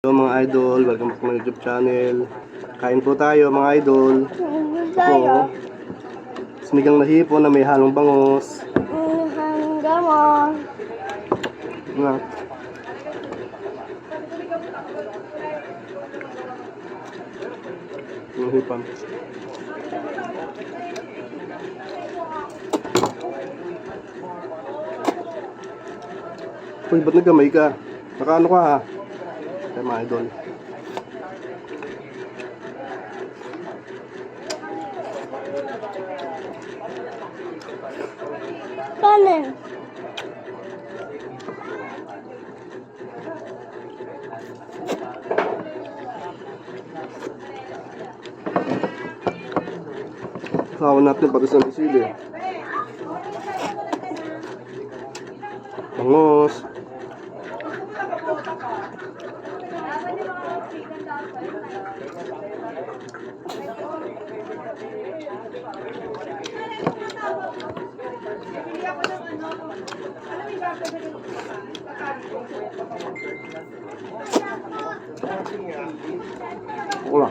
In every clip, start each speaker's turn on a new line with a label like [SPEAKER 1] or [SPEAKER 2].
[SPEAKER 1] Hello mga idol, welcome back to my YouTube channel. Kain po tayo mga idol. Ito, sinigang na hipon na may halong bangos. Na. Yung hipon. Uy, ba't nagkamay ka? Nakaano ka ha? Kaya mga idol.
[SPEAKER 2] Kanin.
[SPEAKER 1] Kawan natin pati sa misili. Bangos. Wala.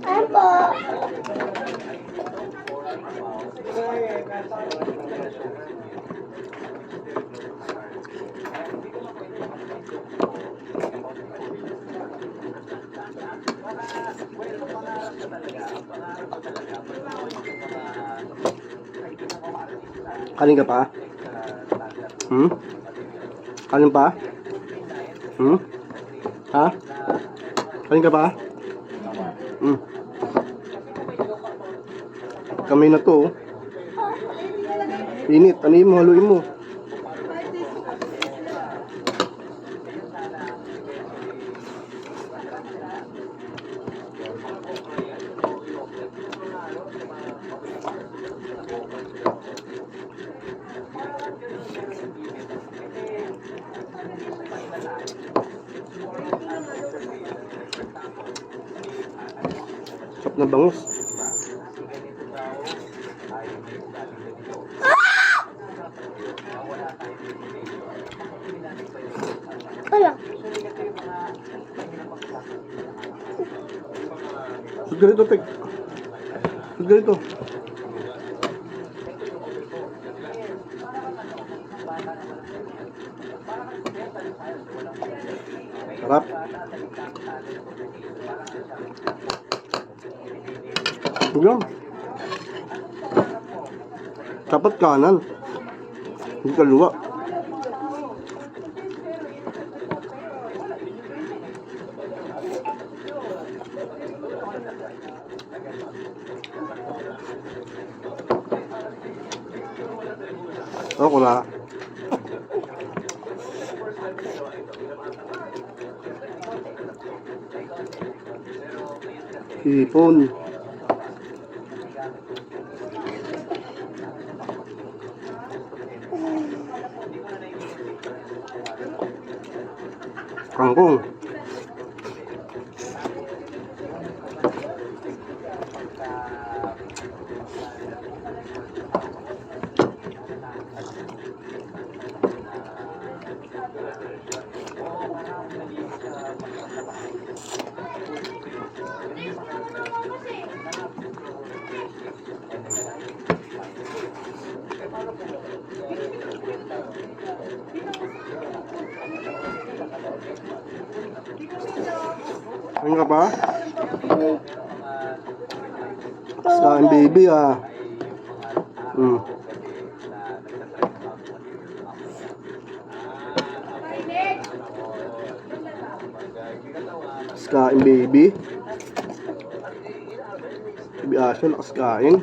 [SPEAKER 2] Apa?
[SPEAKER 1] Kanin ka pa? Kanin pa? Ha? Kanin ka pa? Kamay na to. Init. Ano mo? Haluin mo. Sarap na bangus.
[SPEAKER 2] Wala.
[SPEAKER 1] Sud ganito, Tek. Sud ganito. Sarap. Ugang. Dapat kanan. Hindi kaliwa. Ako na. Hipon. Kangkong. Ano ka pa? Saan baby ah. Kain baby. Baby Asha lakas kain.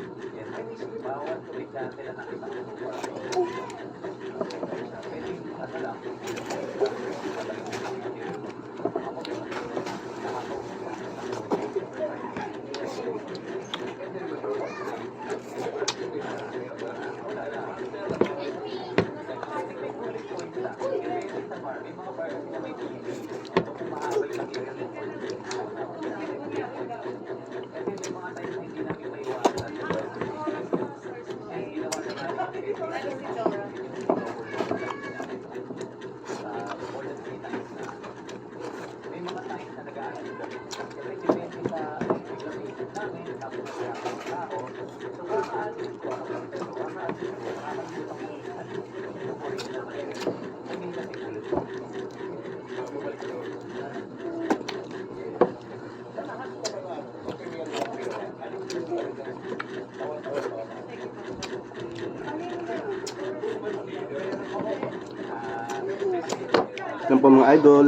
[SPEAKER 1] Yan po mga idol.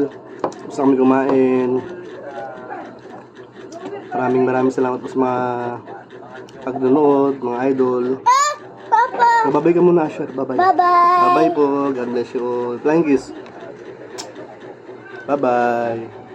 [SPEAKER 1] Gusto kami kumain. Maraming salamat po sa mga pagnunood, mga idol.
[SPEAKER 2] Papa!
[SPEAKER 1] Babay ka muna, Asher. Babay.
[SPEAKER 2] Bye-bye!
[SPEAKER 1] Babay po. God bless you all. Flying kiss. Bye-bye.